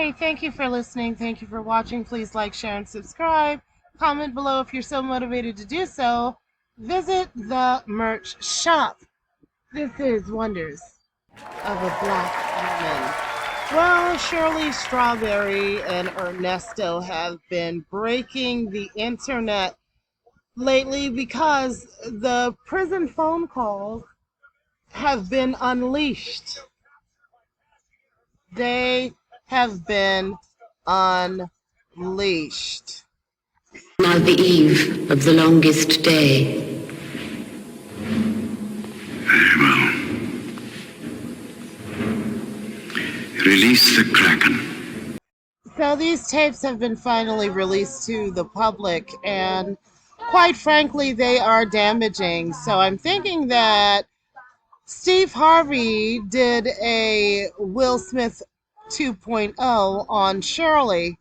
Hey, thank you for listening. Thank you for watching. Please like, share, and subscribe. Comment below if you're so motivated to do so. Visit the merch shop. This is Wonders of a Black Woman. Well, Shirley, Strawberry, and Ernesto have been breaking the internet lately because the prison phone calls have been unleashed. They have been unleashed. Now the eve of the longest day. Very well. Release the Kraken. So these tapes have been finally released to the public, and quite frankly, they are damaging. So I'm thinking that Steve Harvey did a Will Smith 2.0 on Shirley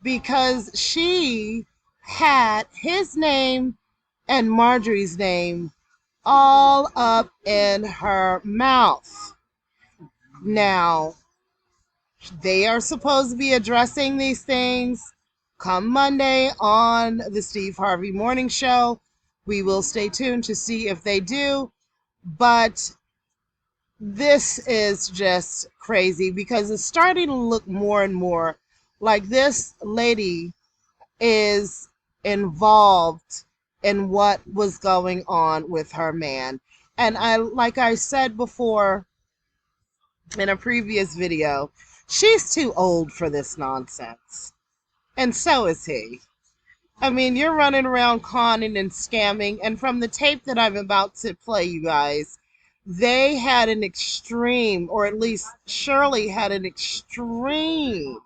because she had his name and Marjorie's name all up in her mouth. Now, they are supposed to be addressing these things come Monday on the Steve Harvey Morning Show. We will stay tuned to see if they do. But this is just crazy because it's starting to look more and more like this lady is involved in what was going on with her man. And like I said before in a previous video, she's too old for this nonsense. And so is he. I mean, you're running around conning and scamming, and from the tape that I'm about to play you guys, they had an extreme, or at least Shirley had an extreme,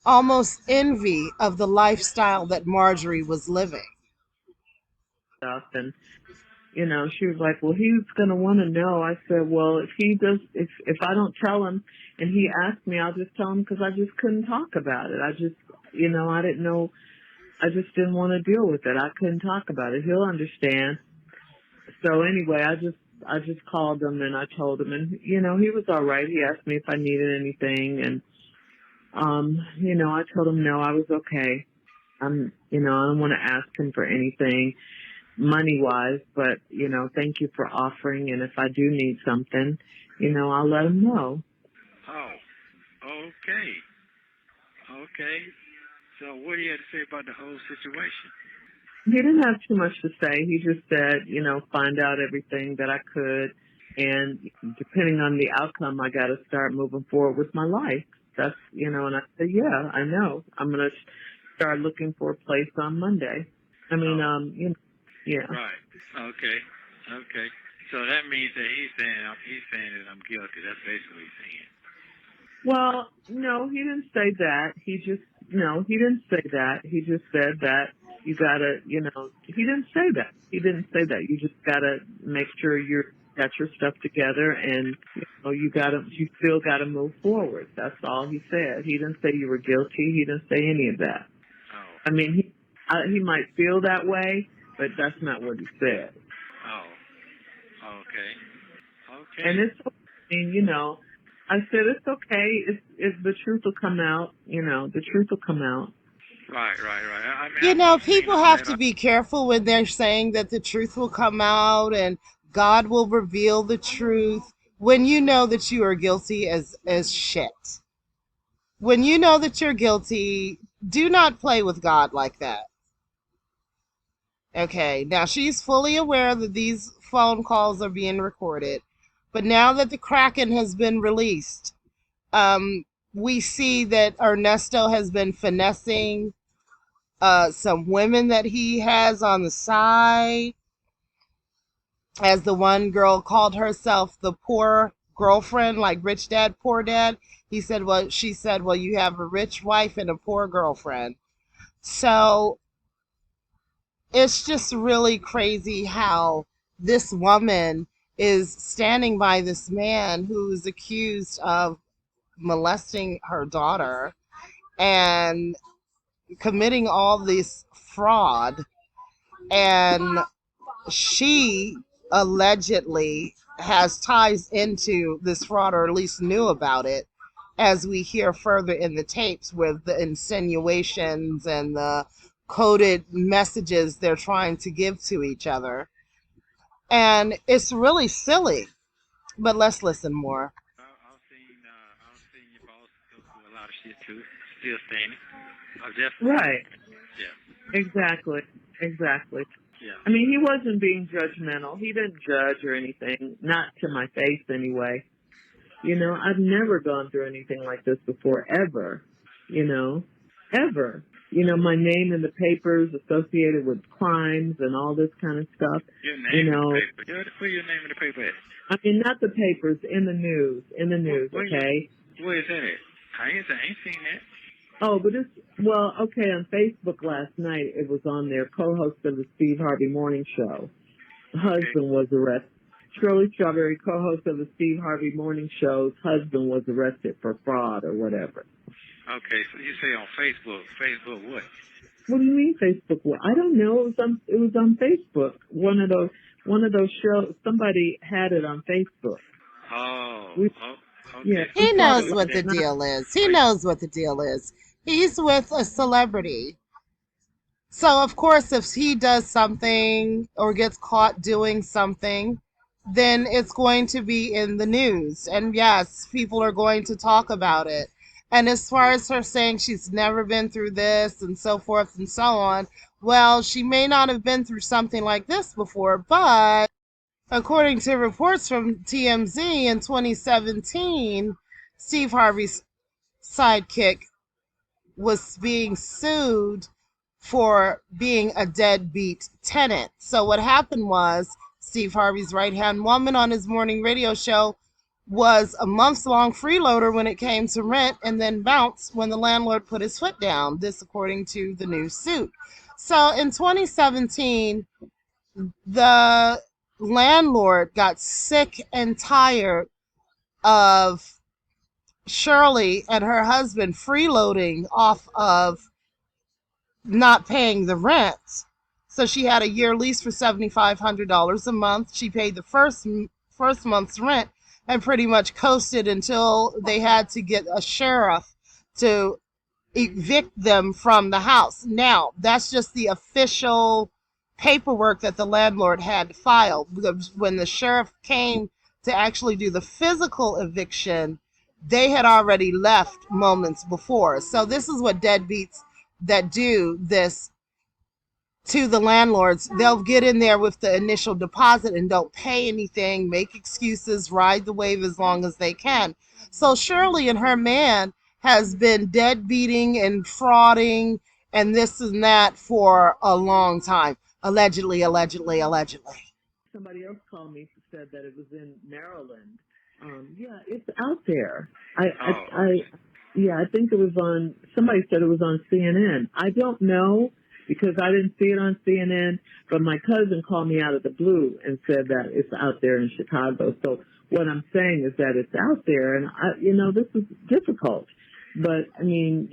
almost envy of the lifestyle that Marjorie was living. And she was like, well, he's going to want to know. I said, well, if I don't tell him and he asks me, I'll just tell him because I just couldn't talk about it. I just, I didn't know. I just didn't want to deal with it. I couldn't talk about it. He'll understand. So anyway, I just called him and I told him, and, he was all right. He asked me if I needed anything. And, I told him, no, I was okay. I don't want to ask him for anything money-wise, but, thank you for offering. And if I do need something, I'll let him know. Oh, okay. Okay. So what do you have to say about the whole situation? He didn't have too much to say. He just said, find out everything that I could. And depending on the outcome, I got to start moving forward with my life. That's, and I said, yeah, I know. I'm going to start looking for a place on Monday. I mean, yeah. Right. Okay. Okay. So that means that he's saying that I'm guilty. That's basically what he's saying. Well, no, he didn't say that. He didn't say that. He just said that you gotta, he didn't say that. He didn't say that. You just gotta make sure you got your stuff together and, you still gotta move forward. That's all he said. He didn't say you were guilty. He didn't say any of that. Oh. I mean, he might feel that way, but that's not what he said. Oh. Okay. Okay. And it's, I said, it's okay. If the truth will come out, the truth will come out. Right. I mean, People have to be careful when they're saying that the truth will come out and God will reveal the truth when you know that you are guilty as shit. When you know that you're guilty, do not play with God like that. Okay, now she's fully aware that these phone calls are being recorded. But now that the Kraken has been released, we see that Ernesto has been finessing some women that he has on the side. As the one girl called herself the poor girlfriend, like rich dad, poor dad. She said, well, you have a rich wife and a poor girlfriend. So it's just really crazy how this woman is standing by this man who is accused of molesting her daughter and committing all this fraud. And she allegedly has ties into this fraud, or at least knew about it. as we hear further in the tapes with the insinuations and the coded messages they're trying to give to each other. And it's really silly, but let's listen more. I've seen your boss go through a lot of shit too. Still standing. I've definitely. Right. Yeah. Exactly. Yeah. I mean, he wasn't being judgmental. He didn't judge or anything, not to my face anyway. You know, I've never gone through anything like this before, ever. You know, ever. You know, my name in the papers associated with crimes and all this kind of stuff. Your name you in know, the paper. Where your name in the paper at? I mean, not the papers, in the news, okay? Where is that at? I ain't seen that. Oh, but okay, on Facebook last night, it was on there, co-host of the Steve Harvey Morning Show. Husband was arrested. Shirley Strawberry, co-host of the Steve Harvey Morning Show's husband was arrested for fraud or whatever. Okay, so you say on Facebook. Facebook what? What do you mean Facebook what? I don't know. It was on Facebook. One of those shows. Somebody had it on Facebook. Okay. Yeah. He knows what the deal is. He knows what the deal is. He's with a celebrity. So, of course, if he does something or gets caught doing something, then it's going to be in the news. And yes, people are going to talk about it. And as far as her saying she's never been through this and so forth and so on, well, she may not have been through something like this before, but according to reports from TMZ in 2017, Steve Harvey's sidekick was being sued for being a deadbeat tenant. So what happened was Steve Harvey's right-hand woman on his morning radio show was a months-long freeloader when it came to rent and then bounced when the landlord put his foot down. This according to the new suit. So in 2017, the landlord got sick and tired of Shirley and her husband freeloading off of not paying the rent. So she had a year lease for $7,500 a month. She paid the first month's rent and pretty much coasted until they had to get a sheriff to evict them from the house. Now, that's just the official paperwork that the landlord had filed. When the sheriff came to actually do the physical eviction, they had already left moments before. So this is what deadbeats that do this to the landlords. They'll get in there with the initial deposit and don't pay anything, make excuses, ride the wave as long as they can. So Shirley and her man has been deadbeating and frauding and this and that for a long time. Allegedly. Somebody else called me and said that it was in Maryland. Yeah, it's out there. I think it was on, somebody said it was on CNN. I don't know because I didn't see it on CNN, but my cousin called me out of the blue and said that it's out there in Chicago. So what I'm saying is that it's out there, and this is difficult. But I mean,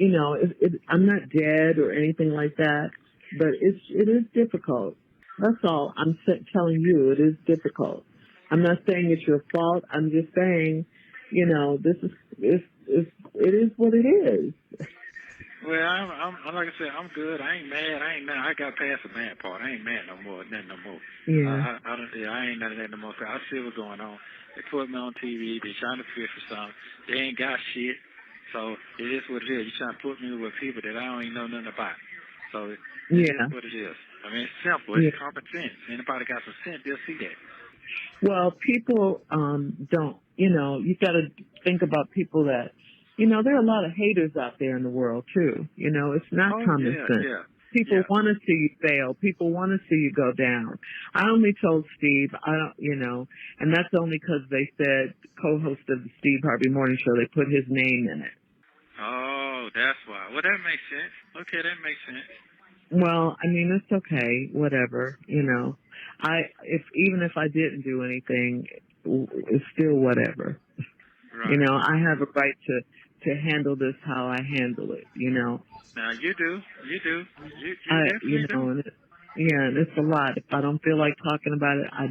I'm not dead or anything like that, but it is difficult. That's all I'm telling you. It is difficult. I'm not saying it's your fault. I'm just saying, it is what it is. Well, I'm like I said, I'm good. I ain't mad. I got past the mad part. I ain't mad no more. Nothing no more. Yeah. I ain't none of that no more. I see what's going on. They put me on TV. They trying to fish for something. They ain't got shit. So it is what it is. You trying to put me with people that I don't even know nothing about. So it is what it is. I mean, it's simple. It's common sense. Anybody got some sense, they'll see that. Well, people don't. You got to think about people that. There are a lot of haters out there in the world too. It's not common sense. Yeah. People want to see you fail. People want to see you go down. I only told Steve, and that's only because they said co-host of the Steve Harvey Morning Show. They put his name in it. Oh, that's why. Well, that makes sense. Okay, that makes sense. Well, I mean, it's okay. Whatever. Even if I didn't do anything, it's still whatever. Right. I have a right to handle this how I handle it. Now you do. You definitely do. And it's a lot. If I don't feel like talking about it, I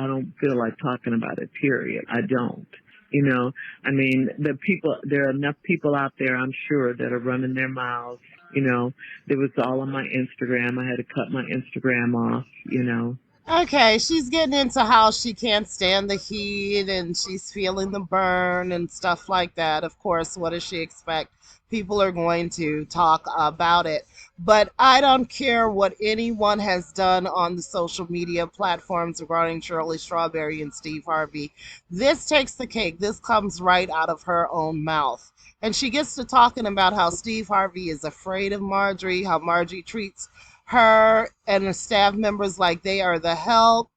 don't feel like talking about it. Period. I don't. You know, I mean, there are enough people out there, I'm sure, that are running their mouths. You know, it was all on my Instagram. I had to cut my Instagram off, you know. Okay, she's getting into how she can't stand the heat and she's feeling the burn and stuff like that. Of course, what does she expect? People are going to talk about it. But I don't care what anyone has done on the social media platforms regarding Shirley Strawberry and Steve Harvey. This takes the cake. This comes right out of her own mouth. And she gets to talking about how Steve Harvey is afraid of Marjorie, how Marjorie treats her and the staff members like they are the help,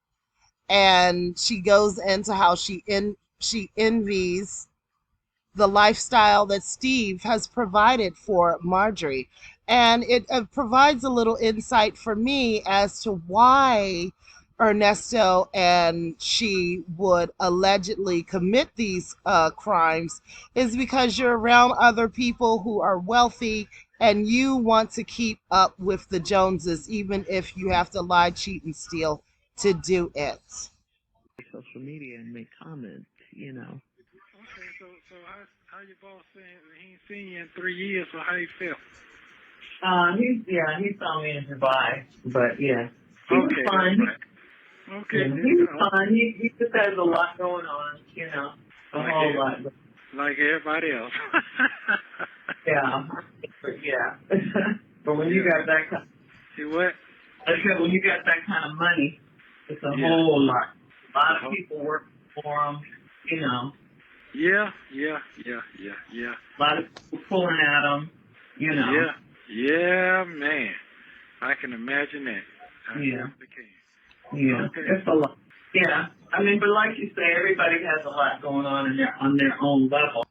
and she goes into how she envies the lifestyle that Steve has provided for Marjorie. And it provides a little insight for me as to why Ernesto and she would allegedly commit these crimes is because you're around other people who are wealthy and you want to keep up with the Joneses, even if you have to lie, cheat, and steal to do it. Social media and make comments, you know. Okay, so how your boss saying he ain't seen you in 3 years? So how you feel? He saw me in Dubai, but yeah, he was Okay, fine. that's right. Okay, Yeah, he was fine. He just has a lot going on, you know, a Like whole it. lot. Like everybody else. Yeah, yeah. But when you got that kind, See what? I said when you got that kind of money, it's a Yeah. whole lot. A lot of people work for them, you know. Yeah. A lot of people pulling at them, you know. Yeah, man. I can imagine that. I Yeah. certainly can. Yeah, Okay. it's a lot. Yeah, I mean, but like you say, everybody has a lot going on on their own level.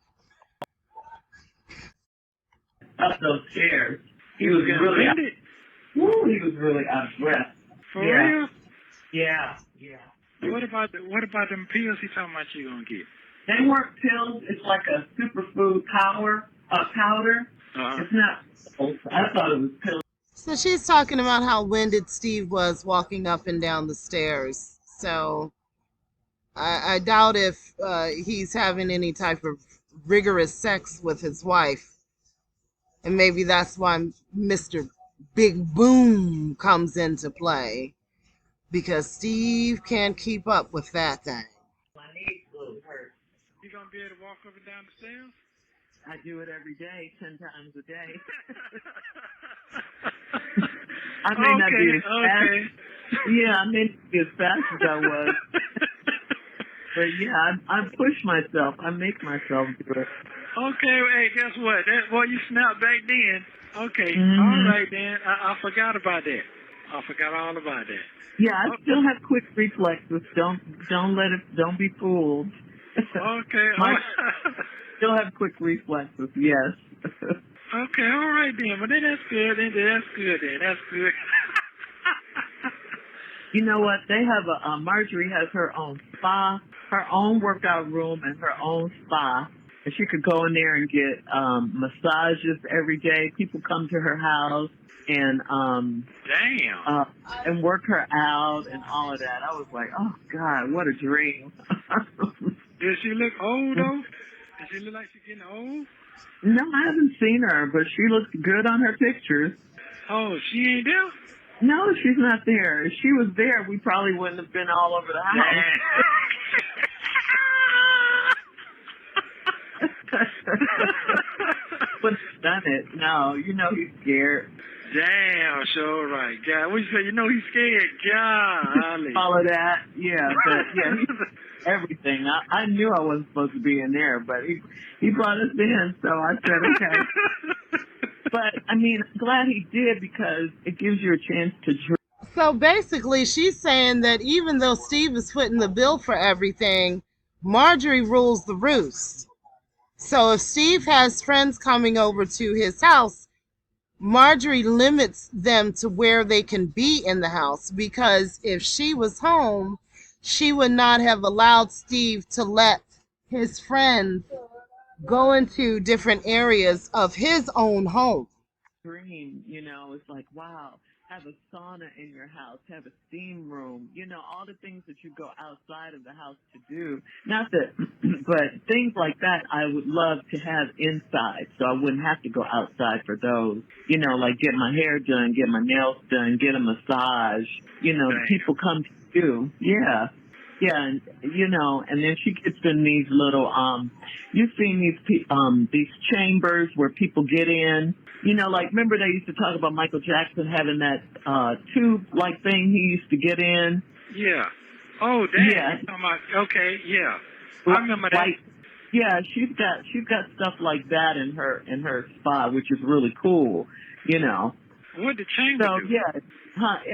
Up those stairs, he was getting really, winded. he was really out of breath. For Yeah. real? Yeah. What about them pills he talking about you gonna get? They weren't pills. It's like a superfood powder. Uh-huh. It's not pills. I thought it was pills. So she's talking about how winded Steve was walking up and down the stairs. So I doubt if he's having any type of rigorous sex with his wife. And maybe that's why Mr. Big Boom comes into play. Because Steve can't keep up with that thing. My knees really hurt. You gonna be able to walk up and down the stairs? I do it every day, 10 times a day. I may not be as fast. Yeah, I may not be as fast as I was. But yeah, I push myself. I make myself do it. Okay, hey, guess what? You snapped back then. Okay, Mm-hmm. All right then. I forgot about that. I forgot all about that. Yeah, I still have quick reflexes. Don't be fooled. Okay. Still have quick reflexes. Yes. Okay, all right then. But then that's good. That's good. You know what? They have Marjorie has her own spa, her own workout room, and her own spa. And she could go in there and get massages every day. People come to her house and Damn. and work her out and all of that. I was like, oh God, what a dream. Does she look old though? Does she look like she's getting old? No, I haven't seen her, but she looks good on her pictures. Oh, she ain't there? No, she's not there. If she was there, we probably wouldn't have been all over the house. But done it. No, you know he's scared. Damn, sure right. God, what you say? You know he's scared. Golly. All of that, yeah. But yeah, everything. I knew I wasn't supposed to be in there, but he brought us in, so I said okay. But I mean, I'm glad he did because it gives you a chance to drink. So basically, she's saying that even though Steve is footing the bill for everything, Marjorie rules the roost. So if Steve has friends coming over to his house, Marjorie limits them to where they can be in the house, because if she was home, she would not have allowed Steve to let his friends go into different areas of his own home. Dream, you know, it's like, wow, have a sauna in your house, have a steam room, you know, all the things that you go outside of the house to do. Not that But things like that I would love to have inside, so I wouldn't have to go outside for those. You know, like get my hair done, get my nails done, get a massage. You know, Damn. people come to you. Yeah. Yeah, and you know, and then she gets in these little you've seen these chambers where people get in. You know, like remember they used to talk about Michael Jackson having that tube like thing he used to get in. Yeah. Oh, damn. Yeah. You're talking about, okay, yeah. I remember that. Like, yeah, she's got stuff like that in her spa, which is really cool. You know. What did chamber So do? yeah,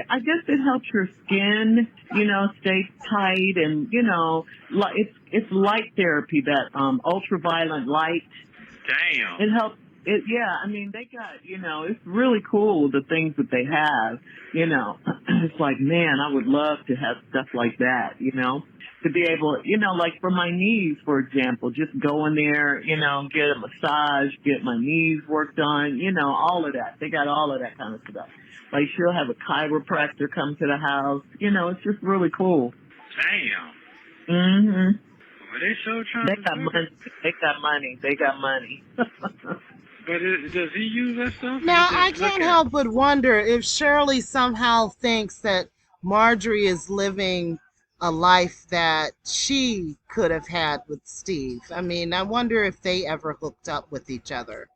I guess it helps your skin, you know, stay tight, and you know, it's light therapy, that ultraviolet light. Damn. It helps. Yeah, I mean, they got, you know, it's really cool the things that they have. You know, it's like, man, I would love to have stuff like that. You know, to be able, you know, like for my knees, for example, just go in there, you know, get a massage, get my knees worked on, you know, all of that. They got all of that kind of stuff. Like she'll have a chiropractor come to the house. You know, it's just really cool. Damn. Mhm. Well, they so trying They to got do money. They got money. They got money. But does he use that stuff? Now, He I just look can't at help but wonder if Shirley somehow thinks that Marjorie is living a life that she could have had with Steve. I mean, I wonder if they ever hooked up with each other.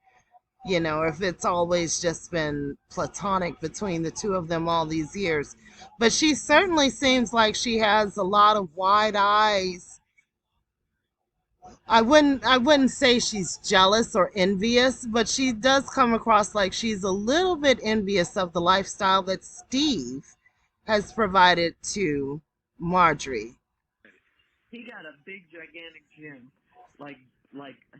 You know, if it's always just been platonic between the two of them all these years. But she certainly seems like she has a lot of wide eyes. I wouldn't say she's jealous or envious, but she does come across like she's a little bit envious of the lifestyle that Steve has provided to Marjorie. He got a big, gigantic gym, like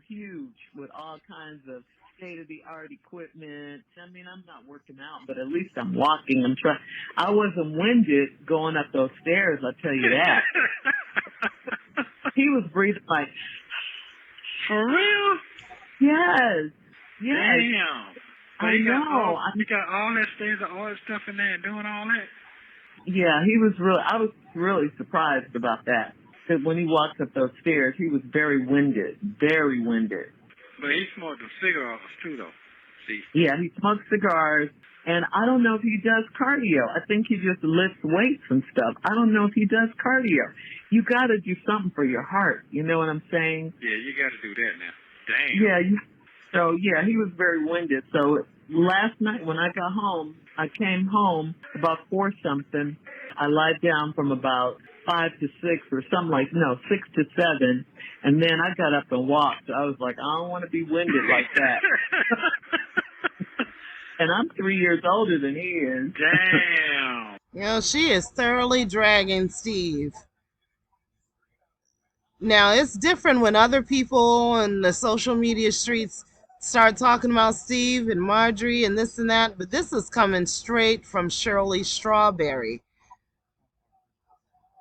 huge, with all kinds of state of the art equipment. I mean, I'm not working out, but at least I'm walking. I'm trying. I wasn't winded going up those stairs. I'll tell you that. He was breathing like, For real? yes, yes. Damn. But I know. He got all that things, all that stuff in there and doing all that. Yeah, he was really. I was really surprised about that. Because when he walked up those stairs, he was very winded, very winded. But he smoked the cigars too, though. See? Yeah, he smokes cigars, and I don't know if he does cardio. I think he just lifts weights and stuff. I don't know if he does cardio. You got to do something for your heart. You know what I'm saying? Yeah, you got to do that now. Damn. Yeah. So yeah, he was very winded. So last night when I got home, I came home about 4 something. I lied down from about 5 to 6 or something 6 to 7. And then I got up and walked. I was like, I don't want to be winded like that. And I'm 3 years older than he is. Damn. You know, she is thoroughly dragging Steve. Now, it's different when other people in the social media streets start talking about Steve and Marjorie and this and that, but this is coming straight from Shirley Strawberry.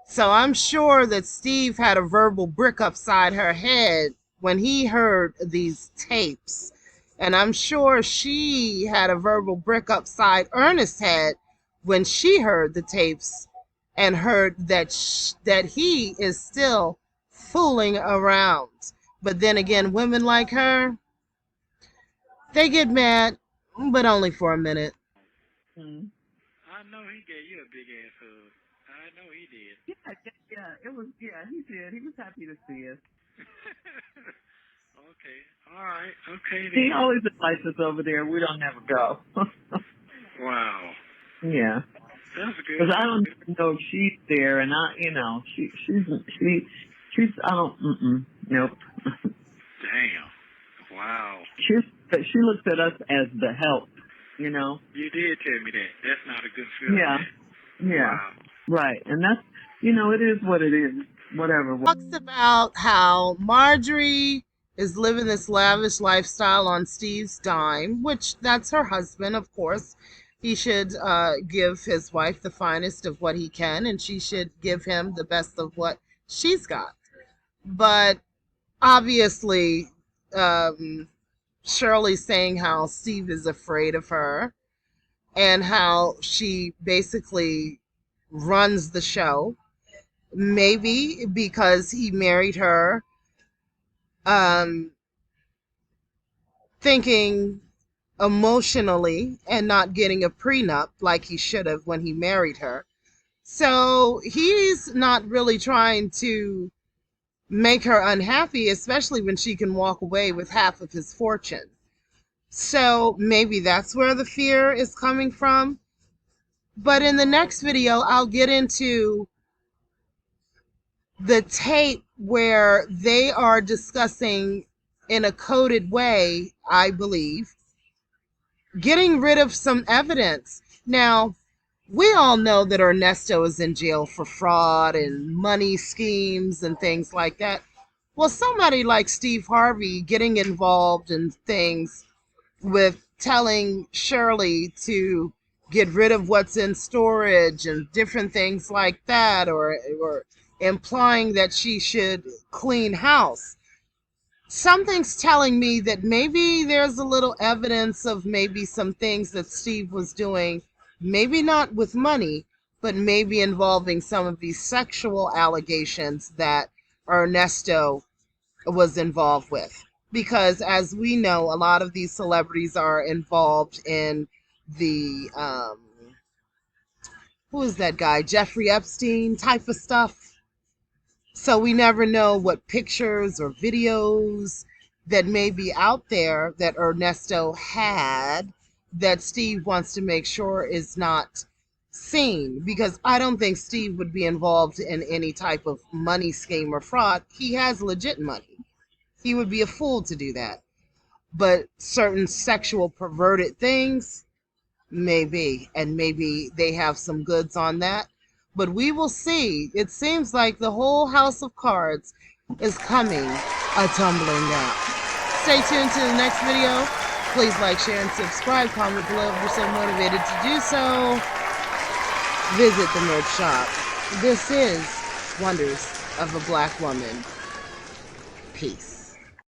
So I'm sure that Steve had a verbal brick upside her head when he heard these tapes. And I'm sure she had a verbal brick upside Ernest's head when she heard the tapes and heard that that he is still fooling around. But then again, women like her, they get mad, but only for a minute. Hmm. I know he gave you a big ass hug. I know he did. He did. He was happy to see us. Okay. All right. Okay He then. always invites us over there. We don't never go. Wow. Yeah. That's good. Because I don't even know if she's there, and she's I don't nope. Damn. Wow. She looks at us as the help, you know. You did tell me that. That's not a good feeling. Yeah. Wow. Right, and that's, it is what it is. Whatever. Talks about how Marjorie is living this lavish lifestyle on Steve's dime, which that's her husband, of course. He should give his wife the finest of what he can, and she should give him the best of what she's got. But obviously, Shirley's saying how Steve is afraid of her and how she basically runs the show. Maybe because he married her um, thinking emotionally and not getting a prenup like he should have when he married her. So he's not really trying to make her unhappy, especially when she can walk away with half of his fortune. So maybe that's where the fear is coming from. But in the next video, I'll get into the tape where they are discussing in a coded way, I believe, getting rid of some evidence. Now, we all know that Ernesto is in jail for fraud and money schemes and things like that. Well, somebody like Steve Harvey getting involved in things with telling Shirley to get rid of what's in storage and different things like that, or implying that she should clean house. Something's telling me that maybe there's a little evidence of maybe some things that Steve was doing, maybe not with money, but maybe involving some of these sexual allegations that Ernesto was involved with. Because as we know, a lot of these celebrities are involved in the, who is that guy, Jeffrey Epstein type of stuff. So we never know what pictures or videos that may be out there that Ernesto had that Steve wants to make sure is not seen. Because I don't think Steve would be involved in any type of money scheme or fraud. He has legit money. He would be a fool to do that. But certain sexual perverted things, maybe. And maybe they have some goods on that. But we will see. It seems like the whole house of cards is coming a tumbling down. Stay tuned to the next video. Please like, share, and subscribe. Comment below if you're so motivated to do so. Visit the merch shop. This is Wonders of a Black Woman. Peace.